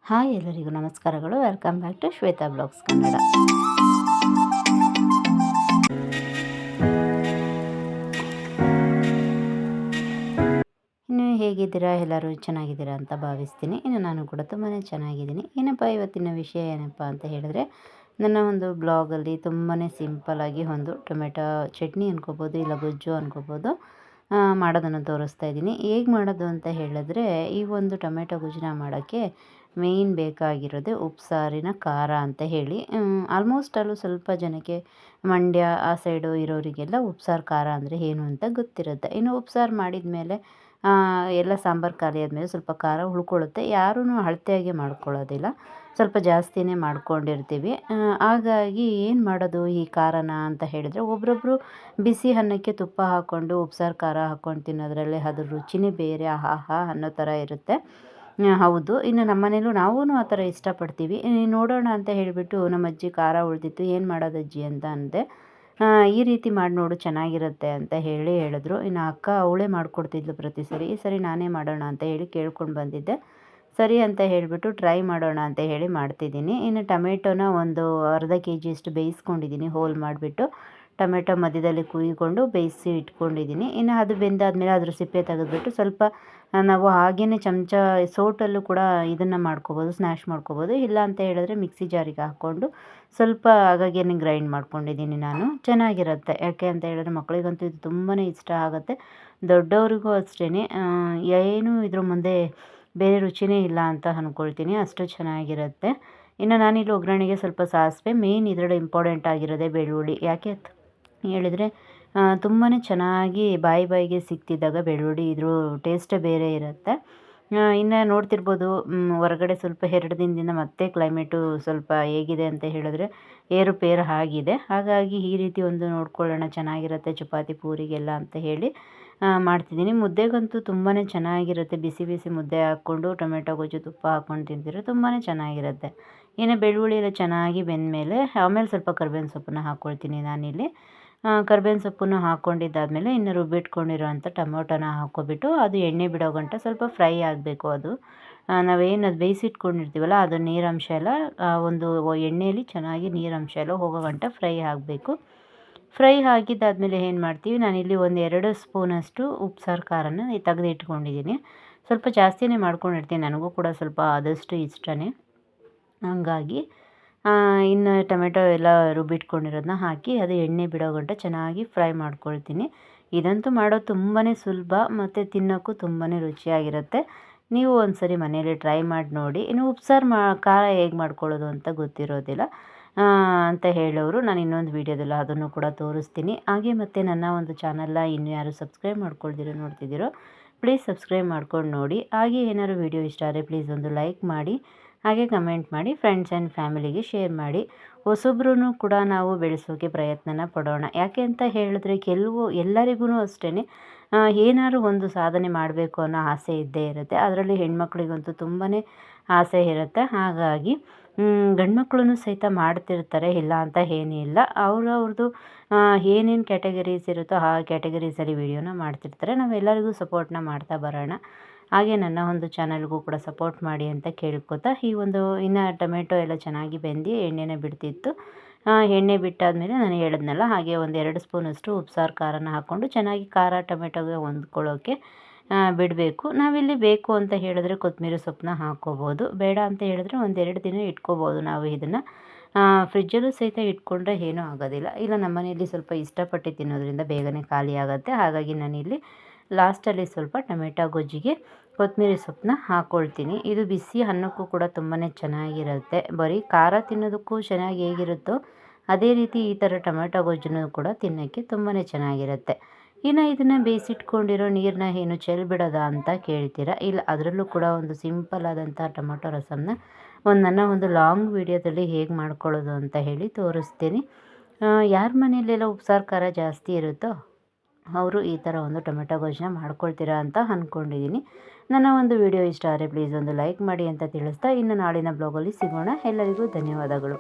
Hi ಎಲ್ಲರಿಗೂ ನಮಸ್ಕಾರಗಳು. Welcome back to Shweta blogs Kannada. ಇನ್ನು ಹೇಗಿದ್ದೀರಾ? ಎಲ್ಲರೂ ಚೆನ್ನಾಗಿದ್ದೀರಾ ಅಂತ ಭಾವಿಸ್ತೀನಿ. ಇನ್ನು ನಾನು ಕೂಡ ತುಂಬಾ ಚೆನ್ನಾಗಿದ್ದೀನಿ. ಏನಪ್ಪ ಇವತ್ತಿನ ವಿಷಯ ಏನಪ್ಪ ಅಂತ ಹೇಳಿದ್ರೆ, ನನ್ನ ಒಂದು ಬ್ಲಾಗಲ್ಲಿ ತುಂಬಾ ಸಿಂಪಲ್ಲಾಗಿ ಒಂದು ಟೊಮೆಟೊ ಚಟ್ನಿ ಅನ್ಕೋಬೋದು, ಇಲ್ಲ ಗೊಜ್ಜು ಅನ್ಕೋಬೋದು, ಮಾಡೋದನ್ನು ತೋರಿಸ್ತಾ ಇದ್ದೀನಿ. ಹೇಗೆ ಮಾಡೋದು ಅಂತ ಹೇಳಿದ್ರೆ, ಈ ಒಂದು ಟೊಮೆಟೊ ಗೊಜ್ಜನ್ನ ಮಾಡೋಕ್ಕೆ ಮೇಯ್ನ್ ಬೇಕಾಗಿರೋದೇ ಉಪ್ಸಾರಿನ ಖಾರ ಅಂತ ಹೇಳಿ. ಆಲ್ಮೋಸ್ಟ್ ಅಲ್ಲೂ ಸ್ವಲ್ಪ ಜನಕ್ಕೆ ಮಂಡ್ಯ ಆ ಸೈಡು ಇರೋರಿಗೆಲ್ಲ ಉಪ್ಸಾರು ಖಾರ ಅಂದರೆ ಏನು ಅಂತ ಗೊತ್ತಿರುತ್ತೆ. ಇನ್ನು ಉಪ್ಸಾರು ಮಾಡಿದ ಮೇಲೆ ಎಲ್ಲ ಸಾಂಬಾರು ಖಾಲಿ ಆದಮೇಲೆ ಸ್ವಲ್ಪ ಖಾರ ಉಳ್ಕೊಳ್ಳುತ್ತೆ. ಯಾರೂ ಅಳತೆಯಾಗಿ ಮಾಡ್ಕೊಳ್ಳೋದಿಲ್ಲ, ಸ್ವಲ್ಪ ಜಾಸ್ತಿನೇ ಮಾಡ್ಕೊಂಡಿರ್ತೀವಿ. ಹಾಗಾಗಿ ಏನು ಮಾಡೋದು ಈ ಖಾರನ ಅಂತ ಹೇಳಿದರೆ, ಒಬ್ಬರೊಬ್ಬರು ಬಿಸಿ ಅನ್ನಕ್ಕೆ ತುಪ್ಪ ಹಾಕ್ಕೊಂಡು ಉಪ್ಸಾರು ಖಾರ ಹಾಕ್ಕೊಂಡು ತಿನ್ನೋದ್ರಲ್ಲಿ ಅದ್ರ ರುಚಿನೇ ಬೇರೆ, ಆಹಾ ಅನ್ನೋ ಥರ ಇರುತ್ತೆ. ಹೌದು, ಇನ್ನು ನಮ್ಮ ಮನೇಲೂ ನಾವೂ ಆ ಥರ ಇಷ್ಟಪಡ್ತೀವಿ. ನೋಡೋಣ ಅಂತ ಹೇಳಿಬಿಟ್ಟು ನಮ್ಮ ಅಜ್ಜಿ ಖಾರ ಉಳಿದಿತ್ತು, ಏನು ಮಾಡೋದು ಅಜ್ಜಿ ಅಂತ ಅಂದೆ. ಈ ರೀತಿ ಮಾಡಿ ನೋಡು ಚೆನ್ನಾಗಿರುತ್ತೆ ಅಂತ ಹೇಳಿದ್ರು. ಇನ್ನು ಅಕ್ಕ ಅವಳೇ ಮಾಡಿಕೊಡ್ತಿದ್ಲು ಪ್ರತಿ ಸರಿ. ಈ ಸರಿ ನಾನೇ ಮಾಡೋಣ ಅಂತ ಹೇಳಿ ಕೇಳ್ಕೊಂಡು ಬಂದಿದ್ದೆ. ಸರಿ ಅಂತ ಹೇಳಿಬಿಟ್ಟು ಟ್ರೈ ಮಾಡೋಣ ಅಂತ ಹೇಳಿ ಮಾಡ್ತಿದ್ದೀನಿ. ಇನ್ನು ಟೊಮೆಟೊನ ಒಂದು ಅರ್ಧ ಕೆಜಿಯಷ್ಟು ಬೇಯಿಸ್ಕೊಂಡಿದ್ದೀನಿ. ಹೋಲ್ ಮಾಡಿಬಿಟ್ಟು ಟೊಮೆಟೊ ಮಧ್ಯದಲ್ಲಿ ಕುಯ್ಕೊಂಡು ಬೇಯಿಸಿ ಇಟ್ಕೊಂಡಿದ್ದೀನಿ. ಇನ್ನು ಅದು ಬೆಂದಾದಮೇಲೆ ಅದ್ರ ಸಿಪ್ಪೆ ತೆಗೆದ್ಬಿಟ್ಟು ಸ್ವಲ್ಪ ನಾವು ಹಾಗೇ ಚಮಚ ಸೌಟಲ್ಲೂ ಕೂಡ ಇದನ್ನು ಮಾಡ್ಕೊಬೋದು, ಸ್ನ್ಯಾಶ್ ಮಾಡ್ಕೊಬೋದು. ಇಲ್ಲ ಅಂತ ಹೇಳಿದ್ರೆ ಮಿಕ್ಸಿ ಜಾರಿಗೆ ಹಾಕ್ಕೊಂಡು ಸ್ವಲ್ಪ ಹಾಗಾಗೇ ಗ್ರೈಂಡ್ ಮಾಡ್ಕೊಂಡಿದ್ದೀನಿ ನಾನು. ಚೆನ್ನಾಗಿರುತ್ತೆ, ಯಾಕೆ ಅಂತ ಹೇಳಿದ್ರೆ ಮಕ್ಕಳಿಗಂತೂ ಇದು ತುಂಬಾ ಇಷ್ಟ ಆಗುತ್ತೆ, ದೊಡ್ಡವ್ರಿಗೂ ಅಷ್ಟೇ. ಏನು ಇದ್ರ ಮುಂದೆ ಬೇರೆ ರುಚಿನೇ ಇಲ್ಲ ಅಂತ ಅಂದ್ಕೊಳ್ತೀನಿ, ಅಷ್ಟು ಚೆನ್ನಾಗಿರುತ್ತೆ. ಇನ್ನು ನಾನಿಲ್ಲಿ ಒಗ್ಗರಣೆಗೆ ಸ್ವಲ್ಪ ಸಾಸಿವೆ, ಮೇಯ್ನ್ ಇದರಲ್ಲಿ ಇಂಪಾರ್ಟೆಂಟ್ ಆಗಿರೋದೇ ಬೆಳ್ಳುಳ್ಳಿ. ಯಾಕೆ ಹೇಳಿದರೆ ತುಂಬಾ ಚೆನ್ನಾಗಿ ಬಾಯಿಗೆ ಸಿಗ್ತಿದ್ದಾಗ ಬೆಳ್ಳುಳ್ಳಿ ಇದ್ರ ಟೇಸ್ಟೇ ಬೇರೆ ಇರುತ್ತೆ. ಇನ್ನು ನೋಡ್ತಿರ್ಬೋದು, ಹೊರಗಡೆ ಸ್ವಲ್ಪ 2 ದಿನದಿಂದ ಮತ್ತೆ ಕ್ಲೈಮೇಟು ಸ್ವಲ್ಪ ಹೇಗಿದೆ ಅಂತ ಹೇಳಿದ್ರೆ ಏರುಪೇರು ಆಗಿದೆ. ಹಾಗಾಗಿ ಈ ರೀತಿ ಒಂದು ನೋಡ್ಕೊಳ್ಳೋಣ, ಚೆನ್ನಾಗಿರುತ್ತೆ ಚಪಾತಿ ಪೂರಿಗೆಲ್ಲ ಅಂತ ಹೇಳಿ ಮಾಡ್ತಿದ್ದೀನಿ. ಮುದ್ದೆಗಂತೂ ತುಂಬಾ ಚೆನ್ನಾಗಿರುತ್ತೆ, ಬಿಸಿ ಬಿಸಿ ಮುದ್ದೆ ಹಾಕ್ಕೊಂಡು ಟೊಮೆಟೊ ಗೊಜ್ಜು ತುಪ್ಪ ಹಾಕ್ಕೊಂಡು ತಿಂತಿದ್ರೆ ತುಂಬಾ ಚೆನ್ನಾಗಿರುತ್ತೆ. ಇನ್ನು ಬೆಳ್ಳುಳ್ಳಿ ಎಲ್ಲ ಚೆನ್ನಾಗಿ ಬೆಂದಮೇಲೆ ಆಮೇಲೆ ಸ್ವಲ್ಪ ಕರ್ಬೇವಿನ ಸೊಪ್ಪನ್ನ ಹಾಕ್ಕೊಳ್ತೀನಿ ನಾನಿಲ್ಲಿ. ಕರ್ಬೇವಿನ ಸೊಪ್ಪನ್ನು ಹಾಕ್ಕೊಂಡಿದ್ದಾದಮೇಲೆ ಇನ್ನು ರುಬ್ಬಿಟ್ಕೊಂಡಿರೋಂಥ ಟೊಮೊಟೊನ ಹಾಕ್ಕೊಬಿಟ್ಟು ಅದು ಎಣ್ಣೆ ಬಿಡೋ ಗಂಟ ಸ್ವಲ್ಪ ಫ್ರೈ ಆಗಬೇಕು. ಅದು ನಾವೇನು ಅದು ಬೇಯಿಸಿಟ್ಕೊಂಡಿರ್ತೀವಲ್ಲ, ಅದು ನೀರಂಶ ಎಲ್ಲ ಒಂದು ಎಣ್ಣೆಯಲ್ಲಿ ಚೆನ್ನಾಗಿ ನೀರಂಶ ಎಲ್ಲ ಹೋಗೋ ಗಂಟ ಫ್ರೈ ಆಗಬೇಕು. ಫ್ರೈ ಆಗಿದ್ದಾದಮೇಲೆ ಏನು ಮಾಡ್ತೀವಿ, ನಾನಿಲ್ಲಿ ಒಂದು 2 ಸ್ಪೂನಷ್ಟು ಉಪ್ಸಾರು ಖಾರನ ತೆಗೆದು ಇಟ್ಕೊಂಡಿದ್ದೀನಿ. ಸ್ವಲ್ಪ ಜಾಸ್ತಿನೇ ಮಾಡ್ಕೊಂಡಿರ್ತೀನಿ, ನನಗೂ ಕೂಡ ಸ್ವಲ್ಪ ಆದಷ್ಟು ಇಷ್ಟನೇ. ಹಂಗಾಗಿ ಇನ್ನು ಟೊಮೆಟೊ ಎಲ್ಲ ರುಬ್ಬಿಟ್ಕೊಂಡಿರೋದನ್ನ ಹಾಕಿ ಅದು ಎಣ್ಣೆ ಬಿಡೋ ಗಂಟ ಚೆನ್ನಾಗಿ ಫ್ರೈ ಮಾಡ್ಕೊಳ್ತೀನಿ. ಇದಂತೂ ಮಾಡೋದು ತುಂಬಾ ಸುಲಭ ಮತ್ತು ತಿನ್ನೋಕ್ಕೂ ತುಂಬಾ ರುಚಿಯಾಗಿರುತ್ತೆ. ನೀವು ಒಂದು ಸರಿ ಮನೇಲಿ ಟ್ರೈ ಮಾಡಿ ನೋಡಿ. ಇನ್ನು ಉಪ್ಸಾರು ಖಾರ ಹೇಗೆ ಮಾಡ್ಕೊಳ್ಳೋದು ಅಂತ ಗೊತ್ತಿರೋದಿಲ್ಲ ಅಂತ ಹೇಳೋರು, ನಾನು ಇನ್ನೊಂದು ವೀಡಿಯೋದಲ್ಲಿ ಅದನ್ನು ಕೂಡ ತೋರಿಸ್ತೀನಿ. ಹಾಗೆ ಮತ್ತು ನನ್ನ ಒಂದು ಚಾನಲ್ನ ಇನ್ನೂ ಯಾರು ಸಬ್ಸ್ಕ್ರೈಬ್ ಮಾಡ್ಕೊಳ್ದಿರೋ ನೋಡ್ತಿದ್ದೀರೋ ಪ್ಲೀಸ್ ಸಬ್ಸ್ಕ್ರೈಬ್ ಮಾಡ್ಕೊಂಡು ನೋಡಿ. ಹಾಗೆ ಏನಾದ್ರು ವೀಡಿಯೋ ಇಷ್ಟ ಆದರೆ ಪ್ಲೀಸ್ ಒಂದು ಲೈಕ್ ಮಾಡಿ, ಹಾಗೆ ಕಮೆಂಟ್ ಮಾಡಿ, ಫ್ರೆಂಡ್ಸ್ ಆ್ಯಂಡ್ ಫ್ಯಾಮಿಲಿಗೆ ಶೇರ್ ಮಾಡಿ. ಹೊಸಬ್ರೂ ಕೂಡ ನಾವು ಬೆಳೆಸೋಕ್ಕೆ ಪ್ರಯತ್ನನ ಪಡೋಣ. ಯಾಕೆ ಅಂತ ಹೇಳಿದ್ರೆ ಎಲ್ಲರಿಗೂ ಅಷ್ಟೇ ಏನಾದ್ರು ಒಂದು ಸಾಧನೆ ಮಾಡಬೇಕು ಅನ್ನೋ ಆಸೆ ಇದ್ದೇ ಇರುತ್ತೆ. ಅದರಲ್ಲಿ ಹೆಣ್ಮಕ್ಳಿಗಂತೂ ತುಂಬಾ ಆಸೆ ಇರುತ್ತೆ. ಹಾಗಾಗಿ ಗಂಡ್ಮಕ್ಳು ಸಹಿತ ಮಾಡ್ತಿರ್ತಾರೆ, ಇಲ್ಲ ಅಂತ ಏನಿಲ್ಲ. ಅವ್ರದ್ದು ಏನೇನು ಕ್ಯಾಟಗರೀಸ್ ಇರುತ್ತೋ ಆ ಕ್ಯಾಟಗರೀಸಲ್ಲಿ ವೀಡಿಯೋನ ಮಾಡ್ತಿರ್ತಾರೆ. ನಾವೆಲ್ಲರಿಗೂ ಸಪೋರ್ಟ್ನ ಮಾಡ್ತಾ ಬರೋಣ. ಹಾಗೆ ನನ್ನ ಒಂದು ಚಾನಲ್ಗೂ ಕೂಡ ಸಪೋರ್ಟ್ ಮಾಡಿ ಅಂತ ಕೇಳ್ಕೊತಾ, ಈ ಒಂದು ಇನ್ನು ಟೊಮೆಟೊ ಎಲ್ಲ ಚೆನ್ನಾಗಿ ಬೆಂದು ಎಣ್ಣೆನ ಬಿಡ್ತಿತ್ತು. ಎಣ್ಣೆ ಬಿಟ್ಟಾದಮೇಲೆ ನಾನು ಹೇಳಿದ್ನಲ್ಲ, ಹಾಗೆ ಒಂದು 2 ಸ್ಪೂನಷ್ಟು ಉಪ್ಸಾರು ಖಾರನ ಹಾಕ್ಕೊಂಡು ಚೆನ್ನಾಗಿ ಖಾರ ಟೊಮೆಟೊಗೆ ಹೊಂದ್ಕೊಳ್ಳೋಕ್ಕೆ ಬಿಡಬೇಕು. ನಾವಿಲ್ಲಿ ಬೇಕು ಅಂತ ಹೇಳಿದ್ರೆ ಕೊತ್ತಂಬರಿ ಸೊಪ್ಪನ್ನ ಹಾಕ್ಕೋಬೋದು, ಬೇಡ ಅಂತ ಹೇಳಿದ್ರೆ 1-2 ದಿನ ಇಟ್ಕೋಬೋದು ನಾವು ಇದನ್ನು. ಫ್ರಿಜ್ಜಲ್ಲೂ ಸಹಿತ ಇಟ್ಕೊಂಡ್ರೆ ಏನೂ ಆಗೋದಿಲ್ಲ. ಇಲ್ಲ ನಮ್ಮ ಮನೆಯಲ್ಲಿ ಸ್ವಲ್ಪ ಇಷ್ಟಪಟ್ಟು ತಿನ್ನೋದ್ರಿಂದ ಬೇಗನೆ ಖಾಲಿ ಆಗುತ್ತೆ. ಹಾಗಾಗಿ ನಾನಿಲ್ಲಿ ಲಾಸ್ಟಲ್ಲಿ ಸ್ವಲ್ಪ ಟೊಮೆಟೊ ಗೊಜ್ಜಿಗೆ ಕೊತ್ತಂಬರಿ ಸೊಪ್ಪನ್ನ ಹಾಕ್ಕೊಳ್ತೀನಿ. ಇದು ಬಿಸಿ ಅನ್ನಕ್ಕೂ ಕೂಡ ತುಂಬಾ ಚೆನ್ನಾಗಿರುತ್ತೆ. ಬರೀ ಖಾರ ತಿನ್ನೋದಕ್ಕೂ ಚೆನ್ನಾಗಿ ಹೇಗಿರುತ್ತೋ ಅದೇ ರೀತಿ ಈ ಥರ ಟೊಮೆಟೊ ಗೊಜ್ಜನ್ನು ಕೂಡ ತಿನ್ನೋಕ್ಕೆ ತುಂಬಾ ಚೆನ್ನಾಗಿರುತ್ತೆ. ಇನ್ನು ಇದನ್ನು ಬೇಯಿಸಿಟ್ಕೊಂಡಿರೋ ನೀರನ್ನ ಏನು ಚೆಲ್ಬಿಡೋದಾ ಅಂತ ಕೇಳ್ತೀರಾ? ಇಲ್ಲ, ಅದರಲ್ಲೂ ಕೂಡ ಒಂದು ಸಿಂಪಲ್ ಆದಂಥ ಟೊಮೆಟೊ ರಸಮ್ನ ನನ್ನ ಒಂದು ಲಾಂಗ್ ವೀಡಿಯೋದಲ್ಲಿ ಹೇಗೆ ಮಾಡ್ಕೊಳ್ಳೋದು ಅಂತ ಹೇಳಿ ತೋರಿಸ್ತೀನಿ. ಯಾರ ಮನೆಯಲ್ಲೆಲ್ಲ ಉಪ್ಸಾರು ಖಾರ ಜಾಸ್ತಿ ಇರುತ್ತೋ ಅವರು ಈ ಥರ ಒಂದು ಟೊಮೆಟೊ ಗೊಜ್ಜನ್ನ ಮಾಡ್ಕೊಳ್ತೀರಾ ಅಂತ ಅಂದ್ಕೊಂಡಿದ್ದೀನಿ. ನನ್ನ ಒಂದು ವಿಡಿಯೋ ಇಷ್ಟ ಆದರೆ ಪ್ಲೀಸ್ ಒಂದು ಲೈಕ್ ಮಾಡಿ ಅಂತ ತಿಳಿಸ್ತಾ, ಇನ್ನು ನಾಳಿನ ಬ್ಲಾಗಲ್ಲಿ ಸಿಗೋಣ. ಎಲ್ಲರಿಗೂ ಧನ್ಯವಾದಗಳು.